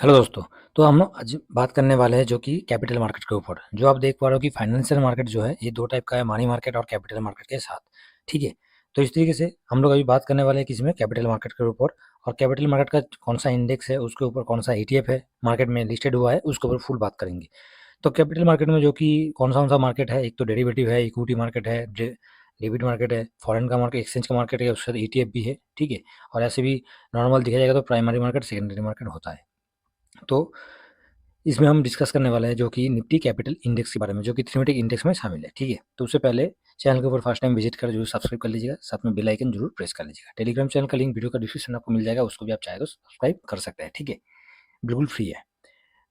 Hello दोस्तों। तो हम लोग आज बात करने वाले हैं जो कि कैपिटल मार्केट के ऊपर। जो आप देख पा रहे हो कि फाइनेंशियल मार्केट जो है ये दो टाइप का है, मनी मार्केट और कैपिटल मार्केट के साथ। ठीक है। तो इस तरीके से हम लोग अभी बात करने वाले हैं किसी में कैपिटल मार्केट के ऊपर। और कैपिटल मार्केट का कौन सा इंडेक्स है, उसके ऊपर कौन सा ईटीएफ है मार्केट में लिस्टेड हुआ है, उसके ऊपर फुल बात करेंगे। तो कैपिटल मार्केट में जो कि कौन सा मार्केट है, एक तो डेरिवेटिव है, इक्विटी मार्केट है, डेबिट मार्केट है, फॉरेन का मार्केट, एक्सचेंज का मार्केट है, उसके साथ ईटीएफ भी है। ठीक है। और ऐसे भी नॉर्मल दिखा जाएगा तो प्राइमरी मार्केट, सेकेंडरी मार्केट होता है। तो इसमें हम डिस्कस करने वाले हैं जो कि निफ्टी कैपिटल इंडेक्स के बारे में, जो कि थीमेटिक इंडेक्स में शामिल है। ठीक है। तो उससे पहले चैनल के ऊपर फर्स्ट टाइम विजिट कर जरूर सब्सक्राइब कर लीजिएगा, साथ में बेल आइकन जरूर प्रेस कर लीजिएगा। टेलीग्राम चैनल का लिंक वीडियो का डिस्क्रिप्शन में आपको मिल जाएगा, उसको भी आप चाहे तो सब्सक्राइब कर सकते हैं। ठीक है। बिल्कुल फ्री है।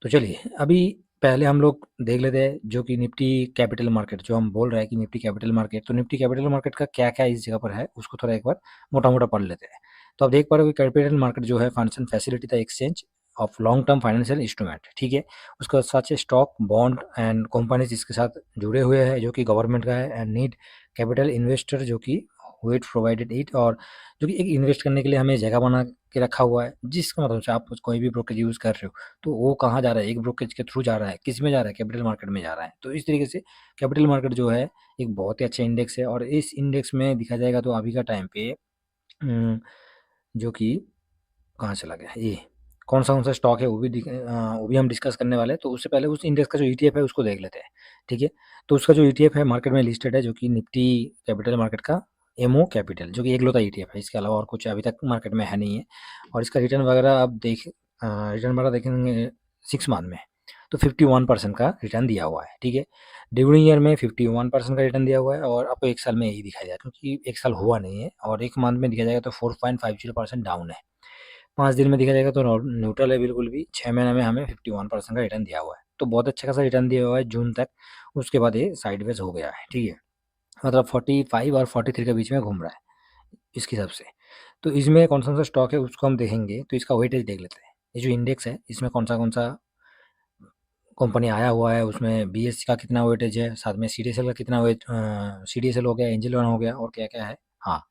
तो चलिए अभी पहले हम लोग देख लेते हैं जो कि निफ्टी कैपिटल मार्केट, जो हम बोल रहे हैं कि निफ्टी कैपिटल मार्केट, तो निफ्टी कैपिटल मार्केट का क्या क्या इस जगह पर है उसको थोड़ा एक बार मोटा मोटा पढ़ लेते हैं। तो आप देख पा रहे हो कि कैपिटल मार्केट जो है financial facility the exchange of long term financial instrument. ठीक है। उसका साथ स्टॉक बॉन्ड एंड कंपनीज इसके साथ जुड़े हुए हैं जो कि गवर्नमेंट का है, एंड नीड कैपिटल इन्वेस्टर जो कि वेट प्रोवाइडेड इट, और जो कि एक इन्वेस्ट करने के लिए हमें जगह बना के रखा हुआ है, जिसका मतलब से आप कोई भी ब्रोकेज यूज़ कर रहे हो तो वो कहाँ जा रहा है, एक ब्रोकेज के थ्रू जा रहा है, किस में जा रहा है, कैपिटल मार्केट में जा रहा है। तो इस तरीके से कैपिटल मार्केट जो है एक बहुत ही अच्छा इंडेक्स है। और इस इंडेक्स में देखा जाएगा तो अभी का टाइम पे जो कि कहाँ चला गया ये, कौन सा स्टॉक है वो भी वो भी हम डिस्कस करने वाले हैं। तो उससे पहले उस इंडेक्स का जो ईटीएफ है उसको देख लेते हैं। ठीक है। तो उसका जो ईटीएफ है मार्केट में लिस्टेड है जो कि निफ्टी कैपिटल मार्केट का एमओ कैपिटल, जो कि एक लौता ईटीएफ है, इसके अलावा और कुछ अभी तक मार्केट में है नहीं है। और इसका रिटर्न वगैरह आप रिटर्न वगैरह देखेंगे 6 मंथ में, तो 51% का रिटर्न दिया हुआ है। ठीक है। ड्यूरिंग ईयर में 51% का रिटर्न दिया हुआ है, और आपको एक साल में यही दिखाया जाएगा क्योंकि एक साल हुआ नहीं है। और एक मंथ में दिखा जाएगा तो 4.50% डाउन है। 5 दिन में देखा जाएगा तो न्यूट्रल है बिल्कुल भी। 6 महीने में हमें 51% का रिटर्न दिया हुआ है, तो बहुत अच्छा खासा रिटर्न दिया हुआ है जून तक। उसके बाद ये साइडवेज हो गया है। ठीक है। मतलब 45 और 43 के बीच में घूम रहा है इसके हिसाब से। तो इसमें कौन सा स्टॉक है उसको हम देखेंगे, तो इसका वेटेज देख लेते हैं। ये जो इंडेक्स है इसमें कौन सा कंपनी आया हुआ है, उसमें बीएससी का कितना वेटेज है, साथ में सीडीएसएल का कितना वेट, सीडीएसएल हो गया, एंजल वन हो गया, और क्या क्या है। हाँ।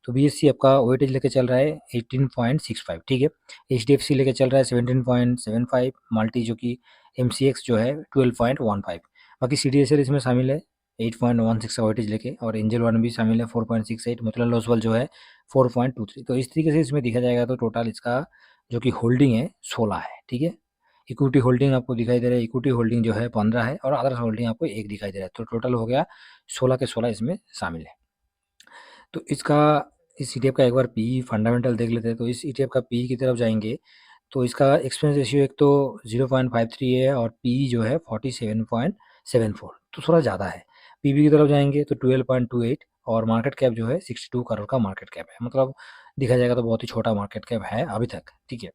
तो बीएससी आपका वेटेज लेके चल रहा है 18.65। ठीक है। एचडीएफसी लेके चल रहा है 17.75, मल्टी जो कि एमसीएक्स जो है 12.15। बाकी सीडीएसएल इसमें शामिल है 8.16 का वेटेज लेके, और एंजल वन भी शामिल है 4.68, मतलब लॉसवल जो है 4.23। तो इस तरीके से इसमें देखा जाएगा तो टोटल इसका जो कि होल्डिंग है 16 है। ठीक है। इक्विटी होल्डिंग आपको दिखाई दे रहा है, इक्विटी होल्डिंग जो है 15 है, और अदर्स होल्डिंग आपको एक दिखाई दे रहा है, तो टोटल हो गया 16 के 16 इसमें शामिल है। तो इसका इस ईटीएफ का एक बार पी फंडामेंटल देख लेते हैं। तो इस ईटीएफ का पी की तरफ जाएंगे तो इसका एक्सपेंस रेशियो एक तो 0.53 है, और पी जो है 47.74, तो थोड़ा ज़्यादा है। पीबी की तरफ जाएंगे तो 12.28, और मार्केट कैप जो है 62 करोड़ का मार्केट कैप है, मतलब देखा जाएगा तो बहुत ही छोटा मार्केट कैप है अभी तक। ठीक है।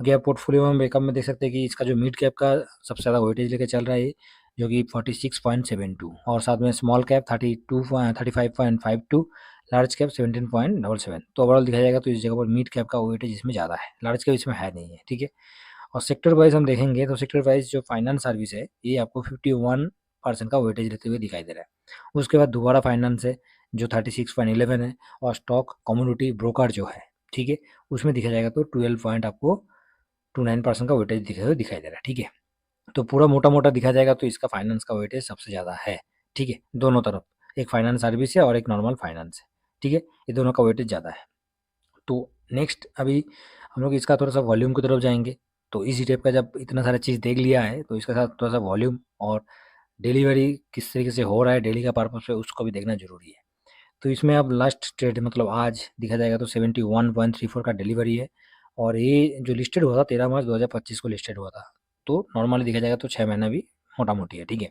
बाकी आप पोर्टफोलियो में बैकअप में देख सकते हैं कि इसका जो मिड कैप का सबसे ज़्यादा वेटेज लेके चल रहा है, जो कि 46.72, और साथ में स्मॉल कैप 35.52, लार्ज कैप 17.77। तो ओवरऑल दिखा जाएगा तो इस जगह पर मिड कैप का वेटेज इसमें ज़्यादा है, लार्ज कैप इसमें है नहीं है। ठीक है। और सेक्टर वाइज हम देखेंगे तो सेक्टर वाइज जो फाइनेंस सर्विस है ये आपको 51% का वेटेज लेते हुए दिखाई दे रहा है। उसके बाद दोबारा फाइनेंस है जो 36.11 है, और स्टॉक कम्युनिटी ब्रोकर जो है, ठीक है, उसमें दिखा जाएगा तो 12 पॉइंट आपको 29% का वेटेज दिखाई दे रहा है। ठीक है। तो पूरा मोटा मोटा दिखा जाएगा तो इसका फाइनेंस का वेटेज सबसे ज़्यादा है। ठीक है। दोनों तरफ, एक फाइनेंस सर्विस है और एक नॉर्मल फाइनेंस है। ठीक है। ये दोनों का वेटेज ज़्यादा है। तो नेक्स्ट अभी हम लोग इसका थोड़ा सा वॉल्यूम की तरफ जाएंगे। तो इस टाइप का जब इतना सारा चीज़ देख लिया है तो इसके साथ थोड़ा सा वॉल्यूम और डिलीवरी किस तरीके से हो रहा है डेली का पर्पज पे, उसको भी देखना जरूरी है। तो इसमें अब लास्ट ट्रेड मतलब आज दिखा जाएगा तो 71.34 का डिलीवरी है, और ये जो लिस्टेड हुआ था 13 मार्च 2025 को लिस्टेड हुआ था। तो नॉर्मली देखा जाएगा तो 6 महीना भी मोटा मोटी है। ठीक है।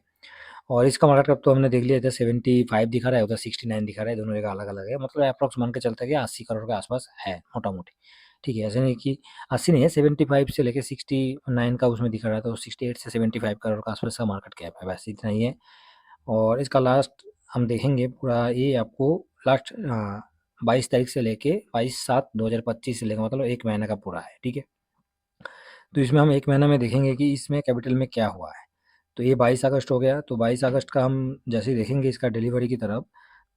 और इसका मार्केट कैप तो हमने देख लिया, इधर 75 दिखा रहा है, उधर 69 दिखा रहा है, दोनों जगह अलग अलग है, मतलब अप्रॉक्स मान के चलता है कि 80 करोड़ के आसपास है मोटा मोटी। ठीक है। ऐसे नहीं कि 80 नहीं है, 75 से लेके 69 का उसमें दिखा रहा है, तो 68 से 75 करोड़ का आसपास का मार्केट कैप है, वैसे इतना ही है। और इसका लास्ट हम देखेंगे पूरा, ये आपको लास्ट 22 तारीख से लेके 22/7/2025 से लेकर मतलब 1 महीने का पूरा है। ठीक है। तो इसमें हम 1 महीना में देखेंगे कि इसमें कैपिटल में क्या हुआ है। तो ये 22 अगस्त हो गया, तो 22 अगस्त का हम जैसे ही देखेंगे इसका डिलीवरी की तरफ,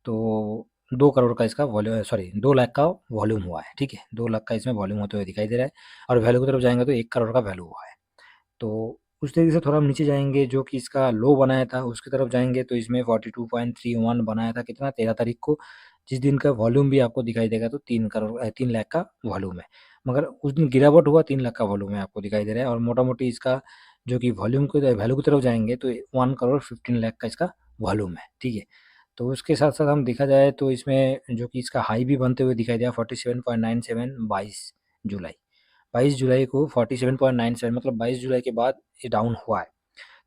तो 2 करोड़ का इसका वॉल्यूम, सॉरी 2 लाख का वॉल्यूम हुआ है, ठीक है? 2 लाख का इसमें वॉल्यूम होते हुए दिखाई दे रहा है और वैल्यू की तरफ जाएँगे तो 1 करोड़ का वैल्यू हुआ है। तो उस तरीके से थोड़ा हम नीचे जाएँगे, जो कि इसका लो बनाया था उसकी तरफ जाएँगे तो इसमें 42.31 बनाया था कितना 13 तारीख को, जिस दिन का वॉल्यूम भी आपको दिखाई देगा तो 3 लाख का वॉल्यूम है। मगर उस दिन गिरावट हुआ 3 लाख का वॉल्यूम है आपको दिखाई दे रहा है और मोटा-मोटी इसका जो कि वॉल्यूम को वैल्यू की तरफ जाएँगे तो 1 करोड़ 15 लाख का इसका वॉल्यूम है, ठीक है? तो उसके साथ-साथ हम देखा जाए तो इसमें जो कि इसका हाई भी बनते हुए दिखाई दिया 47.97 22 जुलाई। 22 जुलाई को 47.97 मतलब 22 जुलाई के बाद ये डाउन हुआ है।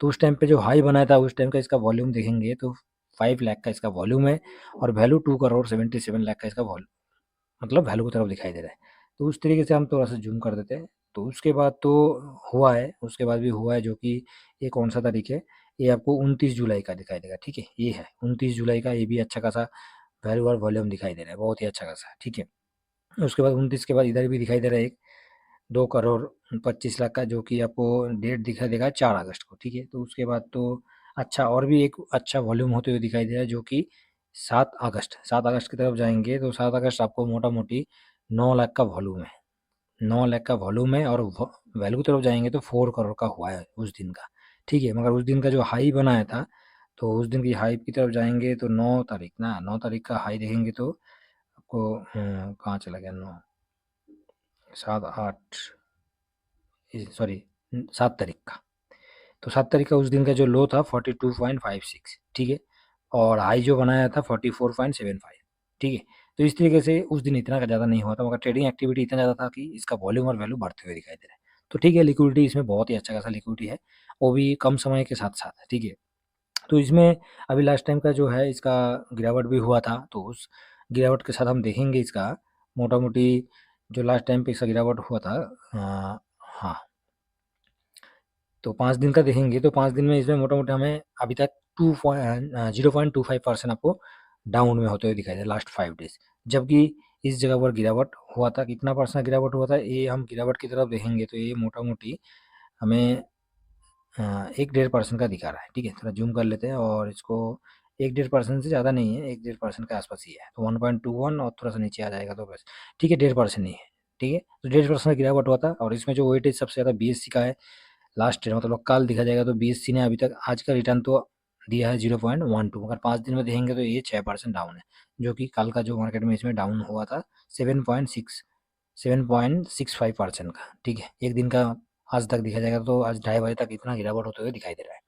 तो उस टाइम पे जो हाई बनाया था उस टाइम का इसका वॉल्यूम देखेंगे तो 5 लाख का इसका वॉल्यूम है और वैल्यू 2 करोड़ 77 लाख का इसका मतलब वैल्यू की तरफ दिखाई दे रहा है। तो उस तरीके से हम थोड़ा-सा ज़ूम कर देते हैं। तो उसके बाद तो हुआ है, उसके बाद भी हुआ है जो कि ये कौन-सा तारीख है, ये आपको 29 जुलाई का दिखाई देगा, ठीक है? ये है 29 जुलाई का, ये भी अच्छा खासा वैल्यू और वॉल्यूम दिखाई दे रहा है, बहुत ही अच्छा खासा, ठीक है? उसके बाद 29 के बाद इधर भी दिखाई दे रहा है एक 2 करोड़ 25 लाख का, जो कि आपको डेट दिखा देगा 4 अगस्त को, ठीक है? तो उसके बाद तो अच्छा और भी एक अच्छा वॉल्यूम होते हुए दिखाई दे रहा है जो कि 7 अगस्त की तरफ जाएँगे तो 7 अगस्त आपको मोटा-मोटी 9 लाख का वॉल्यूम है। 9 लाख का वॉल्यूम है और वैल्यू की तरफ जाएँगे तो 4 करोड़ का हुआ है उस दिन का, ठीक है? मगर उस दिन का जो हाई बनाया था, तो उस दिन की हाई की तरफ जाएँगे तो 9 तारीख का हाई देखेंगे तो आपको कहाँ चला गया 9 7 8 सॉरी 7 तारीख का। तो 7 तारीख का उस दिन का जो लो था 42.56, ठीक है? और हाई जो बनाया था 44.75, ठीक है? तो इस तरीके से उस दिन इतना ज़्यादा नहीं हुआ था, मगर ट्रेडिंग एक्टिविटी इतना ज़्यादा था कि इसका वॉल्यूम और वैल्यू बढ़ते हुए दिखाई दे रहा है। तो ठीक है, लिक्विडिटी इसमें बहुत ही अच्छा खासा लिक्विडिटी है, वो भी कम समय के साथ-साथ, ठीक है? तो इसमें अभी लास्ट टाइम का जो है इसका गिरावट भी हुआ था, तो उस गिरावट के साथ हम देखेंगे इसका मोटा-मोटी जो लास्ट टाइम पे इसका गिरावट हुआ था हाँ। तो 5 दिन का देखेंगे तो 5 दिन में इसमें मोटा-मोटी हमें अभी तक 0.25% आपको डाउन में होते हुए दिखाई दे लास्ट 5 डेज़। जबकि इस जगह पर गिरावट हुआ था, कितना परसेंट गिरावट हुआ था, ये हम गिरावट की तरफ देखेंगे तो ये मोटा-मोटी हमें 1 डेढ़ परसेंट का दिखा रहा है, ठीक है? थोड़ा ज़ूम कर लेते हैं और इसको 1 डेढ़ परसेंट से ज़्यादा नहीं है, 1 डेढ़ परसेंट के आस-पास ही है। तो 1.21 और थोड़ा-सा नीचे आ जाएगा तो बस, ठीक है, डेढ़ परसेंट ही है, ठीक है? तो डेढ़ परसेंट गिरावट हुआ था और इसमें जो वेटेज सबसे ज़्यादा बीएससी का है, लास्ट ईयर मतलब कल देखा जाएगा तो बीएससी ने अभी तक आज का रिटर्न तो दिया है 0.12, मगर 5 दिन में देखेंगे तो ये 6% डाउन है, जो कि कल का जो मार्केट में इसमें डाउन हुआ था 7.65% का, ठीक है? एक दिन का आज तक देखा जाएगा तो आज ढाई बजे तक इतना गिरावट होते हुए दिखाई दे रहा है।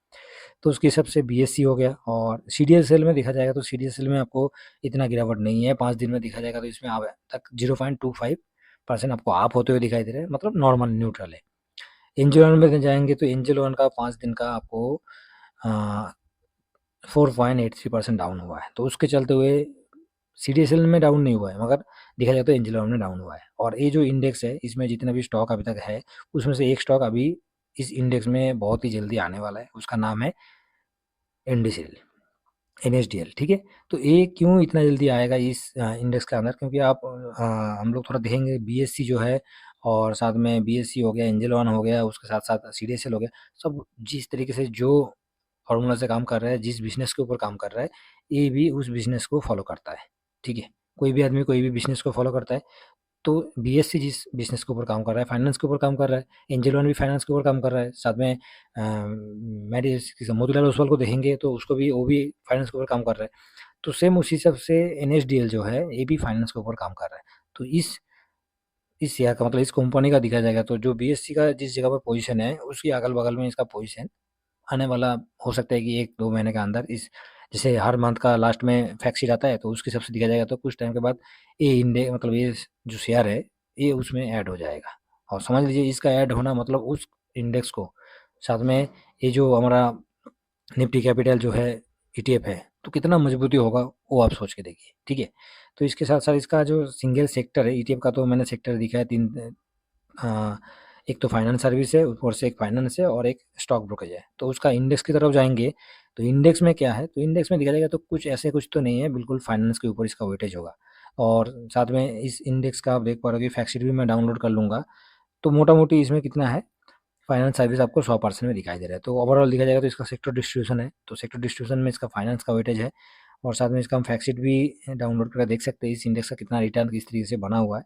तो उसके हिसाब से बीएससी हो गया और सीडीएसएल में देखा जाएगा तो सीडीएसएल में आपको इतना गिरावट नहीं है, 5 दिन में देखा जाएगा तो इसमें अब तक 0.25% आपको अप होते हुए दिखाई दे रहा है, मतलब नॉर्मल न्यूट्रल है। एंजल वन में जाएँगे तो एंजल वन का 5 दिन का आपको अ, 4.83% डाउन हुआ है। तो उसके चलते हुए सीडीएसएल में डाउन नहीं हुआ है, मगर देखा जाए तो एंजल वन में डाउन हुआ है। और ये जो इंडेक्स है, इसमें जितने भी स्टॉक अभी तक है, उसमें से एक स्टॉक अभी इस इंडेक्स में बहुत ही जल्दी आने वाला है, उसका नाम है एनडीसीएल। एनएसडीएल, ठीक है? तो ये क्यों इतना जल्दी आएगा इस इंडेक्स के अंदर, क्योंकि हम लोग थोड़ा देखेंगे बीएससी जो है और साथ में बीएससी हो गया, एंजल वन हो गया, उसके साथ-साथ सीडीएसएल हो गया, सब जिस तरीके से जो फ़ॉर्मूला से काम कर रहा है, जिस बिज़नेस के ऊपर काम कर रहा है, ये भी उस बिज़नेस को फ़ॉलो करता है, ठीक है? कोई भी आदमी कोई भी बिज़नेस को फ़ॉलो करता है, तो बीएससी जिस बिज़नेस के ऊपर काम कर रहा है, फाइनेंस के ऊपर काम कर रहा है, एंजल वन भी फाइनेंस के ऊपर काम कर रहा है, साथ में मोतीलाल ओसवाल को देखेंगे तो उसको भी वो भी फाइनेंस के ऊपर काम कर रहा है। तो सेम उसी हिसाब से एनएसडीएल जो है, ये भी फाइनेंस के ऊपर काम कर रहा है। तो इस शेयर का मतलब इस कंपनी का देखा जाएगा तो जो बीएससी का जिस जगह पर पोज़ीशन है, उसके अगल-बगल में इसका पोज़ीशन आने वाला हो सकता है कि 1-2 महीने के अंदर इस जैसे हर मंथ का लास्ट में फैक्ट शीट आता है, तो उसके हिसाब से देखा जाएगा तो कुछ टाइम के बाद ये मतलब ये जो शेयर है, ये उसमें ऐड हो जाएगा। और समझ लीजिए इसका ऐड होना मतलब उस इंडेक्स को साथ में ये जो हमारा निफ्टी कैपिटल जो है ईटीएफ है, तो कितना मजबूती होगा वो आप सोच के देखिए, ठीक है? तो इसके साथ-साथ इसका जो सिंगल सेक्टर है ईटीएफ का, तो मैंने सेक्टर दिखा है 3 अ, एक तो फाइनेंस सर्विस है, ऊपर से एक फाइनेंस है और एक स्टॉक ब्रोकरेज है। तो उसका इंडेक्स की तरफ जाएँगे, तो इंडेक्स में क्या है, तो इंडेक्स में देखा जाएगा तो कुछ तो नहीं है, बिल्कुल फाइनेंस के ऊपर इसका वेटेज होगा। और साथ में इस इंडेक्स का आप देख पा रहे हो कि फैक्ट शीट भी मैं डाउनलोड कर लूँगा, तो मोटा-मोटी इसमें कितना है, फाइनेंस सर्विस आपको 100% में दिखाई दे रहा है। तो ओवरऑल देखा जाएगा तो इसका सेक्टर डिस्ट्रीब्यूशन है, तो सेक्टर डिस्ट्रीब्यूशन में इसका फाइनेंस का वेटेज है और साथ में इसका हम फैक्ट शीट भी डाउनलोड करके देख सकते हैं इस इंडेक्स का कितना रिटर्न किस तरीके से बना हुआ है।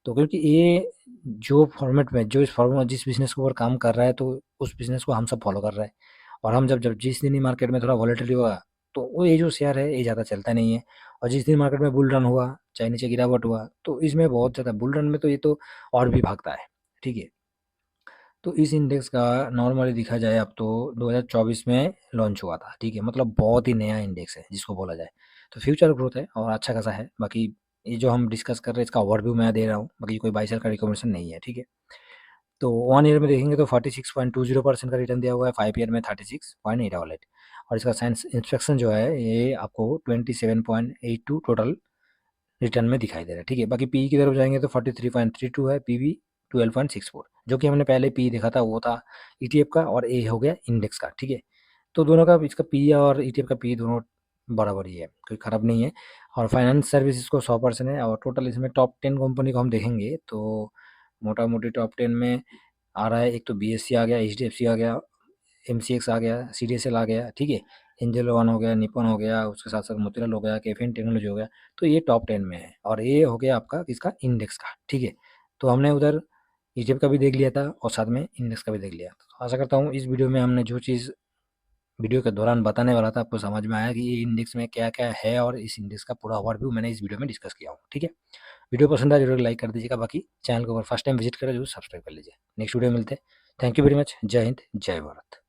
तो क्योंकि ये जो फॉर्मेट में जो इस फॉर्म जिस बिज़नेस के ऊपर काम कर रहा है तो उस बिज़नेस को हम सब फॉलो कर रहे हैं। और हम जब जब जिस दिन ही मार्केट में थोड़ा वॉलेटिलिटी होगा तो वो ये जो शेयर है ये ज़्यादा चलता नहीं है। और जिस दिन मार्केट में बुल रन हुआ, चाहे नीचे गिरावट हुआ, तो इसमें बहुत ज़्यादा बुल रन में तो ये तो और भी भागता है, ठीक है। तो इस इंडेक्स का नॉर्मली देखा जाए अब तो 2024 में लॉन्च हुआ था, ठीक है। मतलब बहुत ही नया इंडेक्स है जिसको बोला जाए। तो फ्यूचर ग्रोथ है और अच्छा खासा है। बाकी ये जो हम डिस्कस कर रहे हैं इसका ओवरव्यू मैं दे रहा हूँ, बाकी कोई बाई सेल का रिकमेंडेशन नहीं है, ठीक है। तो 1 ईयर में देखेंगे तो 46.20% का रिटर्न दिया हुआ है, 5 ईयर में 36.888। और इसका साइंस इंस्पेक्शन जो है ये आपको 27.82 टोटल रिटर्न में दिखाई दे रहा है, ठीक है। बाकी पी की तरफ जाएंगे तो 43.32 है, पीवी 12.64, जो कि हमने पहले पी देखा था वो था ईटीएफ का और ए हो गया इंडेक्स का, ठीक है। तो दोनों का इसका पी और ईटीएफ का पी दोनों बराबर ही है, कोई ख़राब नहीं है। और फाइनेंस सर्विसेज को 100% है। और टोटल इसमें टॉप 10 कंपनी को हम देखेंगे तो मोटा मोटी टॉप 10 में आ रहा है। एक तो बीएससी आ गया, एचडीएफसी आ गया, एमसीएक्स आ गया, सीडीएसएल आ गया, ठीक है। एंजल वन हो गया, निपन हो गया, उसके साथ साथ मोतीलाल हो गया, कैफीन टेक्नोलॉजी हो गया। तो ये टॉप 10 में है और ये हो गया आपका किसका, इंडेक्स का, ठीक है। तो हमने उधर ईटीएफ का भी देख लिया था और साथ में इंडेक्स का भी देख लिया। तो आशा करता हूँ इस वीडियो में हमने जो चीज़ वीडियो के दौरान बताने वाला था आपको समझ में आया कि ये इंडेक्स में क्या क्या है और इस इंडेक्स का पूरा ओवरव्यू मैंने इस वीडियो में डिस्कस किया हूँ, ठीक है। वीडियो पसंद आया जरूर लाइक कर दीजिएगा। बाकी चैनल को अगर फर्स्ट टाइम विजिट करें जरूर सब्सक्राइब कर लीजिए। नेक्स्ट वीडियो में मिलते हैं। Thank you very much. जय हिंद, जय भारत।